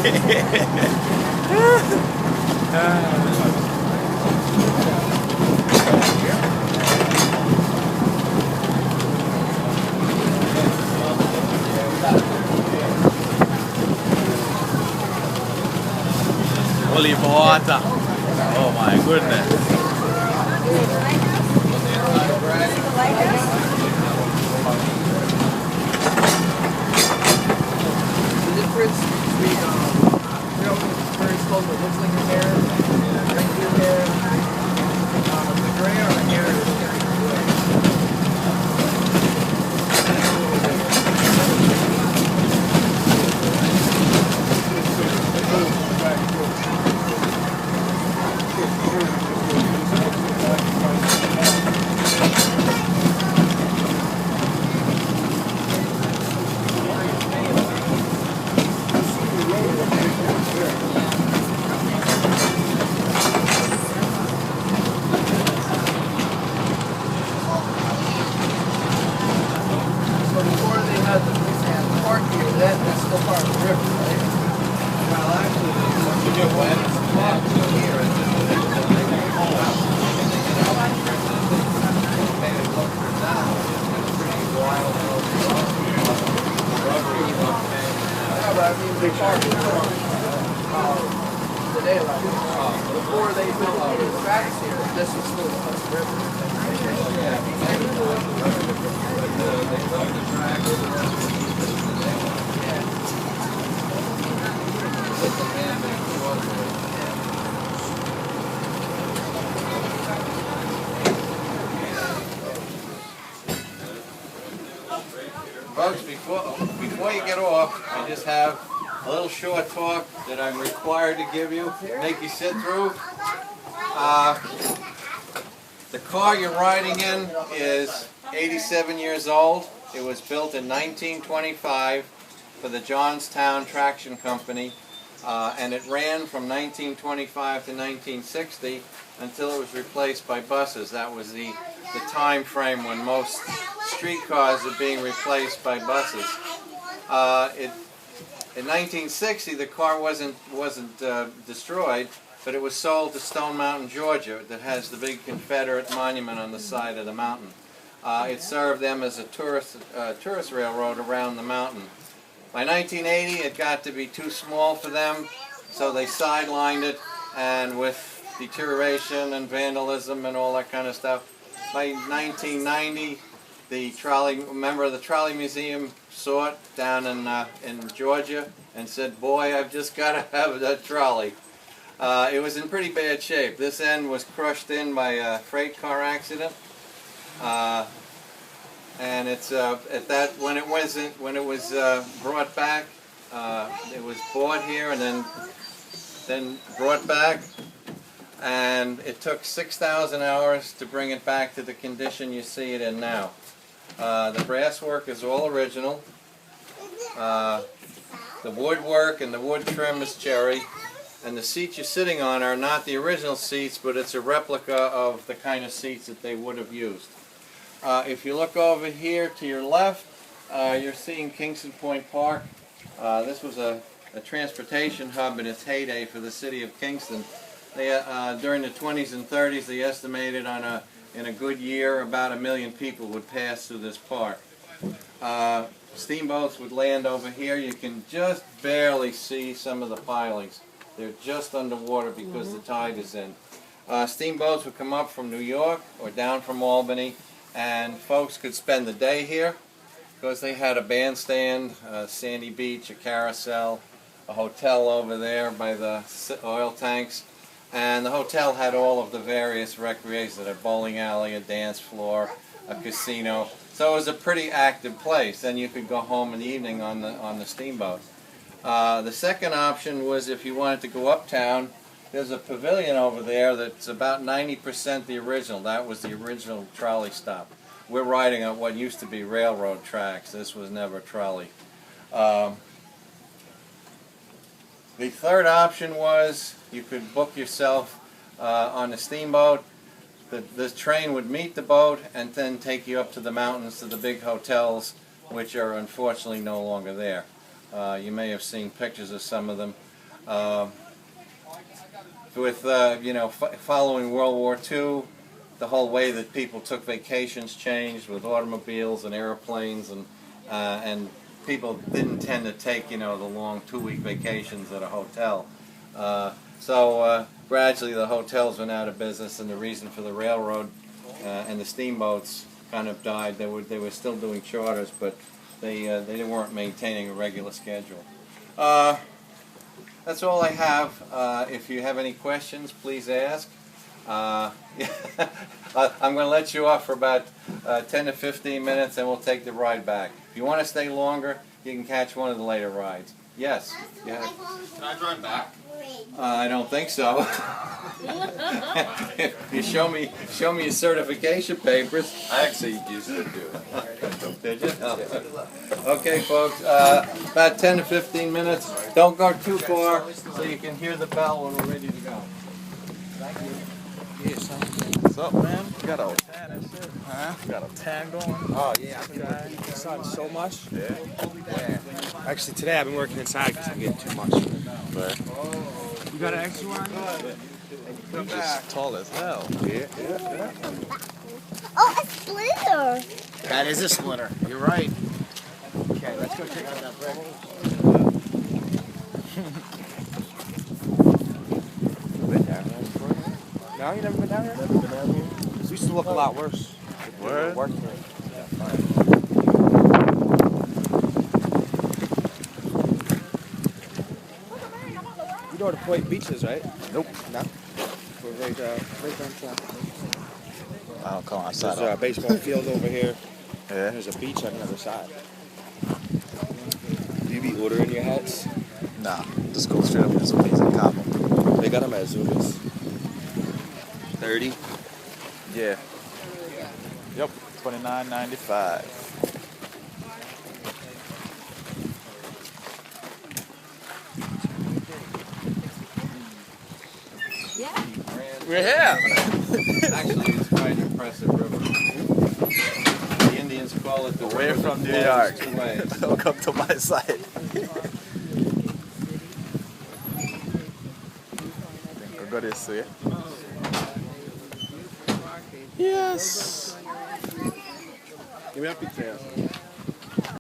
Holy water. Oh my goodness. The difference between very close what looks like your hair, regular hair, the gray or the hair is that's still part of the river, right? Well, actually, once you get wet, it's not here. It's just made it look down. It's pretty wild. Yeah, but I mean, they park the daylight. Before they built the tracks here, this was still the river. Yeah, they built the tracks. Folks, before you get off, I just have a little short talk that I'm required to give you, make you sit through. The car you're riding in is 87 years old. It was built in 1925 for the Johnstown Traction Company, and it ran from 1925 to 1960 until it was replaced by buses. That was the time frame when most streetcars are being replaced by buses. In 1960, the car wasn't destroyed, but it was sold to Stone Mountain, Georgia, that has the big Confederate monument on the side of the mountain. It served them as a tourist railroad around the mountain. By 1980, it got to be too small for them, so they sidelined it, and with deterioration and vandalism and all that kind of stuff, by 1990, a member of the Trolley Museum saw it down in Georgia and said, "Boy, I've just got to have that trolley." It was in pretty bad shape. This end was crushed in by a freight car accident, and it's when it was brought back, it was bought here and then brought back, and it took 6,000 hours to bring it back to the condition you see it in now. The brass work is all original. The woodwork and the wood trim is cherry, and the seats you're sitting on are not the original seats, but it's a replica of the kind of seats that they would have used. If you look over here to your left, you're seeing Kingston Point Park. This was a transportation hub in its heyday for the city of Kingston. During the 20s and 30s, they estimated in a good year about 1 million people would pass through this park. Steamboats would land over here. You can just barely see some of the pilings. They're just underwater because the tide is in. Steamboats would come up from New York or down from Albany, and folks could spend the day here because they had a bandstand, a sandy beach, a carousel, a hotel over there by the oil tanks, and the hotel had all of the various recreations, a bowling alley, a dance floor, a casino. So it was a pretty active place. Then you could go home in the evening on the steamboat. The second option was if you wanted to go uptown. There's a pavilion over there that's about 90% the original. That was the original trolley stop. We're riding on what used to be railroad tracks. This was never trolley. The third option was you could book yourself on the steamboat. The train would meet the boat and then take you up to the mountains to the big hotels, which are unfortunately no longer there. You may have seen pictures of some of them. With you know, following World War II, the whole way that people took vacations changed with automobiles and airplanes, and people didn't tend to take, you know, the long 2-week vacations at a hotel. So gradually the hotels went out of business, and the reason for the railroad and the steamboats kind of died. They were still doing charters, but they weren't maintaining a regular schedule. That's all I have. If you have any questions, please ask. I'm going to let you off for about 10 to 15 minutes, and we'll take the ride back. If you want to stay longer, you can catch one of the later rides. Yes? Yeah. Can I drive back? I don't think so. You show me your certification papers. I actually used to do it. Did you? Okay, folks. About 10 to 15 minutes. Don't go too far, so you can hear the bell when we're ready to go. Thank you. What's up, man? You got a got a tan going. Oh yeah, I've been working inside so much. yeah. Actually, today I've been working inside because I'm getting too much. Right. You got an extra one? You're just tall as hell. Yeah. Oh, a splinter. That is a splinter. You're right. Okay, let's go check out that break. No, you never been down here? Never been down here. This used to look a lot worse. Word? Worked here. You know where the Point Beach is, right? Nope. No? We're right downtown. I'll come outside. There's a baseball field over here. Yeah. There's a beach on the other side. Do you be ordering your hats? Nah, just go straight up to Zumiez and Cabo. They got them at Zumiez. 30. Yeah. Yep. $29.95. We're here. Actually, it's quite an impressive river. The Indians call it the We're river from that New flows York. two ways. Welcome to my site. Tengo que decir. Yes. Give me that pizza.